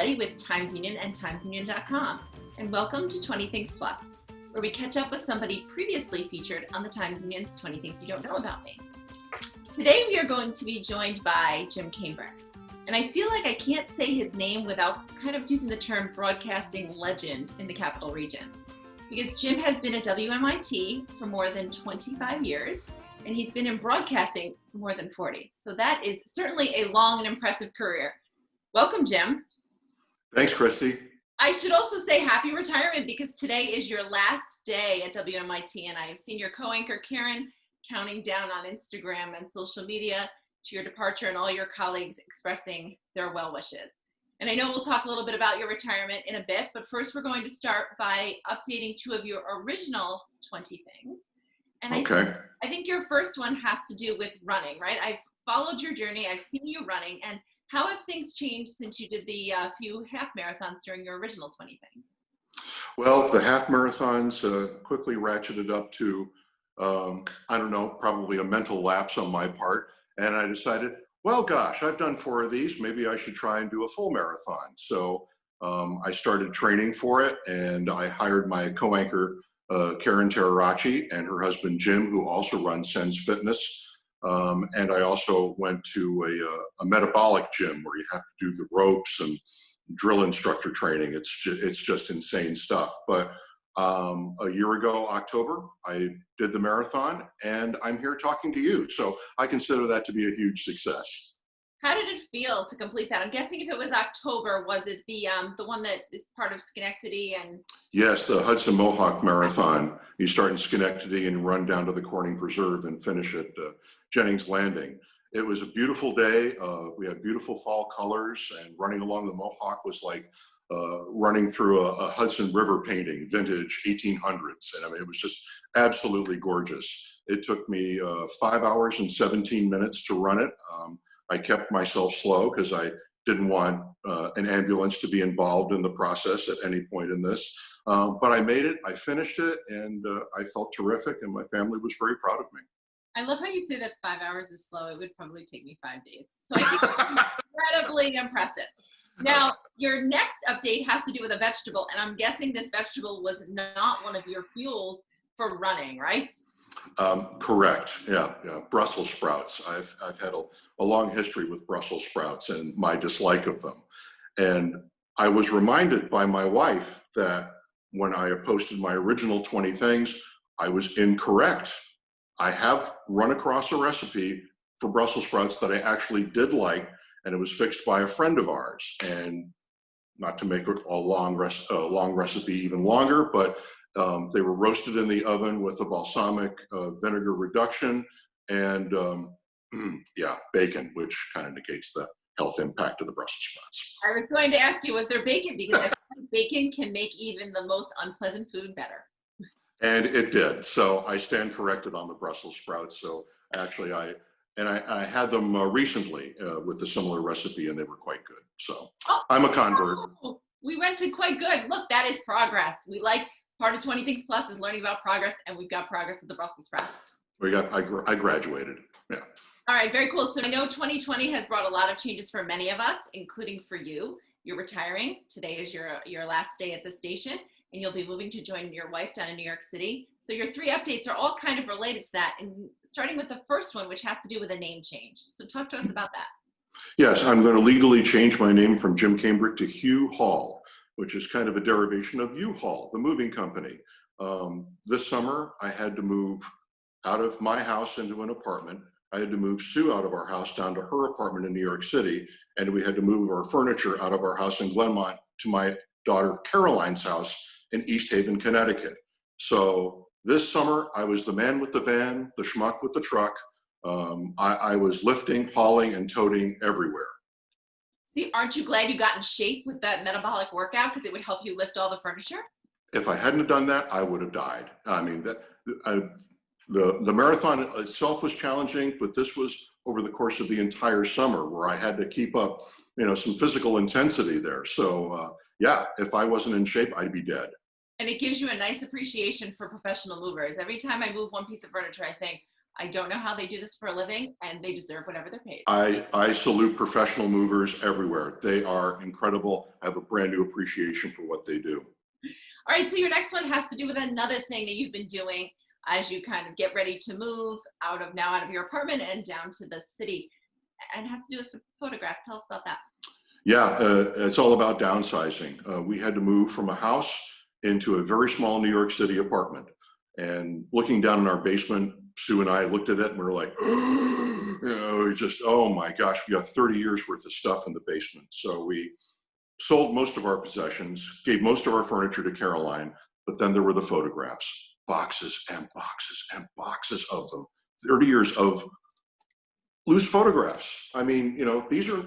Barlette with Times Union and TimesUnion.com, and welcome to 20 Things Plus, where we catch up with somebody previously featured on the Times Union's 20 Things You Don't Know About Me. Today we are going to be joined by Jim Kambrich, and I feel like I can't say his name without kind of using the term broadcasting legend in the Capital Region, because Jim has been at WMIT for more than 25 years, and he's been in broadcasting for more than 40. So that is certainly a long and impressive career. Welcome, Jim. Thanks, Kristi. I should also say happy retirement, because today is your last day at WMIT, and I have seen your co-anchor Karen counting down on Instagram and social media to your departure, and all your colleagues expressing their well wishes. And I know we'll talk a little bit about your retirement in a bit, but first we're going to start by updating two of your original 20 things. And I think your first one has to do with running, right? I've followed your journey, I've seen you running, and how have things changed since you did the few half marathons during your original 20 thing? Well, the half marathons quickly ratcheted up to, I don't know, probably a mental lapse on my part. And I decided, well, gosh, I've done 4 of these. Maybe I should try and do a full marathon. So I started training for it, and I hired my co-anchor, Karen Terrarachi, and her husband, Jim, who also runs Sense Fitness. And I also went to a metabolic gym where you have to do the ropes and drill instructor training. It's just insane stuff. But a year ago, October, I did the marathon, and I'm here talking to you. So I consider that to be a huge success. How did it feel to complete that? I'm guessing if it was October, was it the one that is part of Schenectady? And yes, the Hudson Mohawk Marathon. You start in Schenectady and run down to the Corning Preserve and finish at Jennings Landing. It was a beautiful day. We had beautiful fall colors, and running along the Mohawk was like running through a Hudson River painting, vintage 1800s. And I mean, it was just absolutely gorgeous. It took me 5 hours and 17 minutes to run it. I kept myself slow because I didn't want an ambulance to be involved in the process at any point in this. But I made it, I finished it, and I felt terrific, and my family was very proud of me. I love how you say that 5 hours is slow. It would probably take me 5 days. So I think it's incredibly impressive. Now, your next update has to do with a vegetable, and I'm guessing this vegetable was not one of your fuels for running, right? Correct. Yeah. Brussels sprouts. I've had a long history with Brussels sprouts and my dislike of them. And I was reminded by my wife that when I posted my original 20 things, I was incorrect. I have run across a recipe for Brussels sprouts that I actually did like, and it was fixed by a friend of ours. And not to make a long recipe even longer, but they were roasted in the oven with a balsamic vinegar reduction and bacon, which kind of negates the health impact of the Brussels sprouts. I was going to ask you, was there bacon? Because I think bacon can make even the most unpleasant food better. And it did. So I stand corrected on the Brussels sprouts. So actually I had them recently with a similar recipe, and they were quite good. So I'm a convert. We went to quite good. Look, that is progress. We like part of 20 Things Plus is learning about progress, and we've got progress with the Brussels sprouts. I graduated. Yeah. All right, very cool. So I know 2020 has brought a lot of changes for many of us, including for you. You're retiring. Today is your last day at the station, and you'll be moving to join your wife down in New York City. So your 3 updates are all kind of related to that, and starting with the first one, which has to do with a name change. So talk to us about that. Yes, I'm going to legally change my name from Jim Kambrich to Hugh Hall, which is kind of a derivation of U-Haul, the moving company. This summer, I had to move out of my house into an apartment. I had to move Sue out of our house down to her apartment in New York City, and we had to move our furniture out of our house in Glenmont to my daughter Caroline's house in East Haven, Connecticut. So this summer, I was the man with the van, the schmuck with the truck. I was lifting, hauling, and toting everywhere. See, aren't you glad you got in shape with that metabolic workout, because it would help you lift all the furniture? If I hadn't done that, I would have died. I mean, the marathon itself was challenging, but this was over the course of the entire summer where I had to keep up, some physical intensity there. So if I wasn't in shape, I'd be dead. And it gives you a nice appreciation for professional movers. Every time I move one piece of furniture, I think, I don't know how they do this for a living, and they deserve whatever they're paid. I salute professional movers everywhere. They are incredible. I have a brand new appreciation for what they do. All right, so your next one has to do with another thing that you've been doing as you kind of get ready to move out of your apartment and down to the city, and it has to do with photographs. Tell us about that. Yeah, it's all about downsizing. We had to move from a house into a very small New York City apartment. And looking down in our basement, Sue and I looked at it and we were like, oh my gosh, we got 30 years worth of stuff in the basement. So we sold most of our possessions, gave most of our furniture to Caroline, but then there were the photographs, boxes and boxes and boxes of them. 30 years of loose photographs. I mean, these are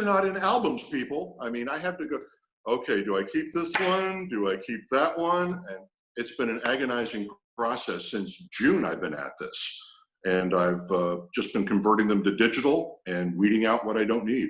not in albums, people. I mean, I have to go, okay, do I keep this one? Do I keep that one? And it's been an agonizing process since June I've been at this. And I've just been converting them to digital and weeding out what I don't need.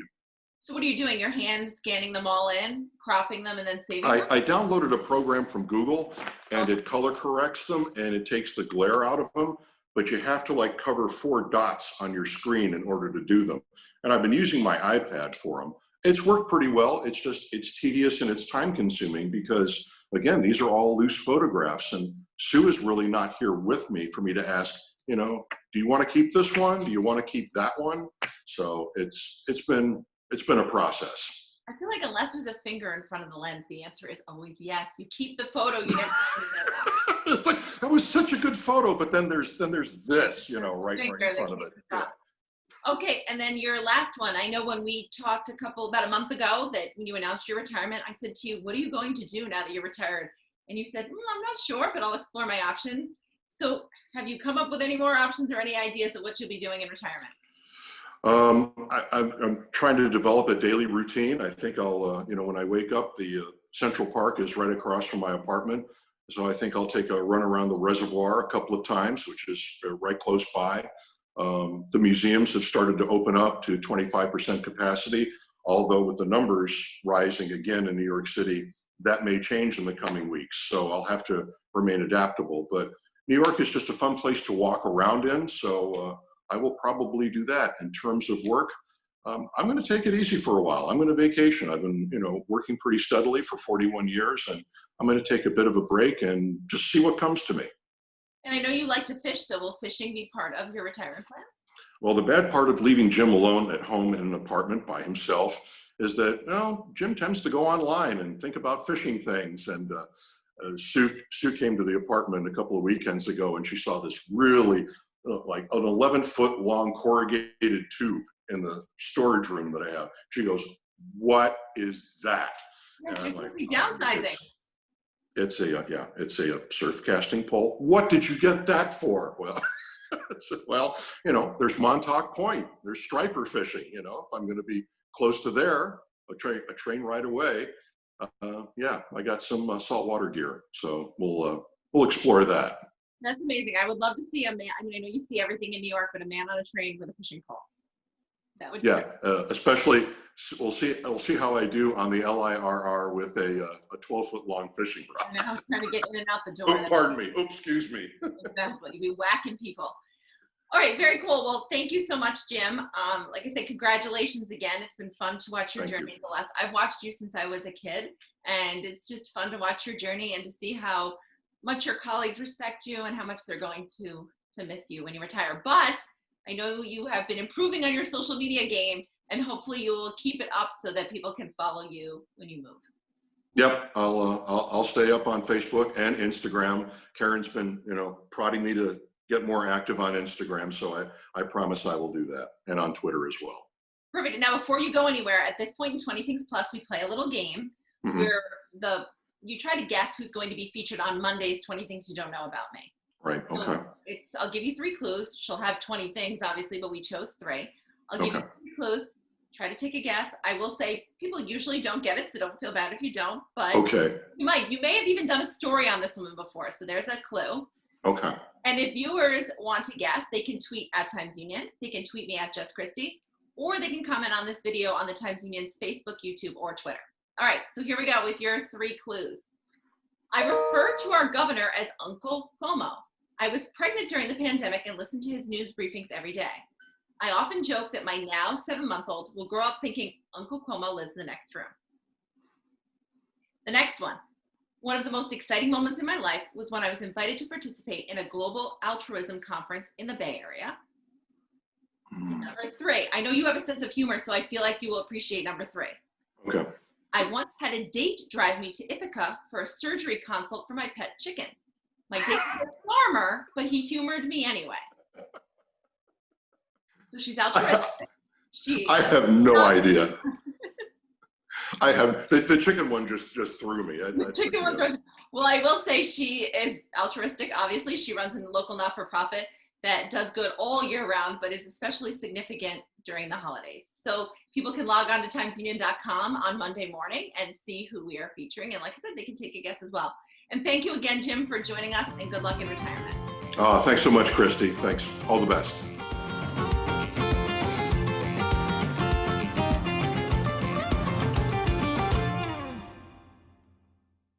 So what are you doing? You're hand scanning them all in, cropping them, and then saving them? I downloaded a program from Google, and it color corrects them, and it takes the glare out of them, but you have to cover 4 dots on your screen in order to do them. And I've been using my iPad for them. It's worked pretty well. It's tedious and it's time consuming because, again, these are all loose photographs, and Sue is really not here with me for me to ask, do you want to keep this one? Do you want to keep that one? So it's been a process. I feel like unless there's a finger in front of the lens, the answer is always yes. You keep the photo, you never It's like, that was such a good photo, but then there's this, right in front of it. Yeah. Okay, and then your last one. I know when we talked about a month ago that when you announced your retirement, I said to you, what are you going to do now that you're retired? And you said, I'm not sure, but I'll explore my options. So have you come up with any more options or any ideas of what you'll be doing in retirement? I'm trying to develop a daily routine. I think I'll, when I wake up, the Central Park is right across from my apartment. So I think I'll take a run around the reservoir a couple of times, which is right close by. The museums have started to open up to 25% capacity, although with the numbers rising again in New York City, that may change in the coming weeks. So I'll have to remain adaptable. But New York is just a fun place to walk around in. So I will probably do that. In terms of work, I'm going to take it easy for a while. I'm going to vacation. I've been, working pretty steadily for 41 years, and I'm going to take a bit of a break and just see what comes to me. And I know you like to fish, so will fishing be part of your retirement plan? Well, the bad part of leaving Jim alone at home in an apartment by himself is that, Jim tends to go online and think about fishing things. And Sue came to the apartment a couple of weekends ago, and she saw this really like an 11-foot long corrugated tube in the storage room that I have. She goes, "What is that?" Yeah, you're supposed to be downsizing. It's a surf casting pole. What did you get that for? Well, there's Montauk Point. There's striper fishing. If I'm going to be close to there, a train ride away. I got some saltwater gear, so we'll explore that. That's amazing. I would love to see a man. I mean, I know you see everything in New York, but a man on a train with a fishing pole. That would. Yeah, especially we'll see how I do on the LIRR with a 12-foot long fishing rod. I know, trying to get in and out the door. Oh, pardon me. Oops, excuse me. Exactly. You'd be whacking people. All right, very cool. Well, thank you so much, Jim. Like I said, congratulations again. It's been fun to watch your journey. I've watched you since I was a kid, and it's just fun to watch your journey and to see how much your colleagues respect you and how much they're going to miss you when you retire. But I know you have been improving on your social media game, and hopefully you will keep it up so that people can follow you when you move. Yep, I'll stay up on Facebook and Instagram. Karen's been, prodding me to get more active on Instagram, so I promise I will do that, and on Twitter as well. Perfect. And now, before you go anywhere, at this point in 20 Things Plus, we play a little game where you try to guess who's going to be featured on Monday's 20 Things You Don't Know About Me. Right. Okay. So I'll give you 3 clues. She'll have 20 things, obviously, but we chose 3. I'll give you 3 clues. Try to take a guess. I will say people usually don't get it, so don't feel bad if you don't. But you might. You may have even done a story on this woman before, so there's a clue. Okay. And if viewers want to guess, they can tweet at Times Union. They can tweet me at Just Kristi, or they can comment on this video on the Times Union's Facebook, YouTube, or Twitter. All right, so here we go with your 3 clues. I refer to our governor as Uncle Cuomo. I was pregnant during the pandemic and listened to his news briefings every day. I often joke that my now 7-month-old will grow up thinking Uncle Cuomo lives in the next room. The next one. One of the most exciting moments in my life was when I was invited to participate in a global altruism conference in the Bay Area. Number 3. I know you have a sense of humor, so I feel like you will appreciate number 3. Okay. I once had a date drive me to Ithaca for a surgery consult for my pet chicken. My date was a farmer, but he humored me anyway. So she's altruistic. I have no idea. I have the chicken one just threw me. The chicken one. Well, I will say she is altruistic. Obviously, she runs a local not-for-profit that does good all year round, but is especially significant during the holidays. So people can log on to timesunion.com on Monday morning and see who we are featuring. And like I said, they can take a guess as well. And thank you again, Jim, for joining us, and good luck in retirement. Thanks so much, Kristi. Thanks. All the best.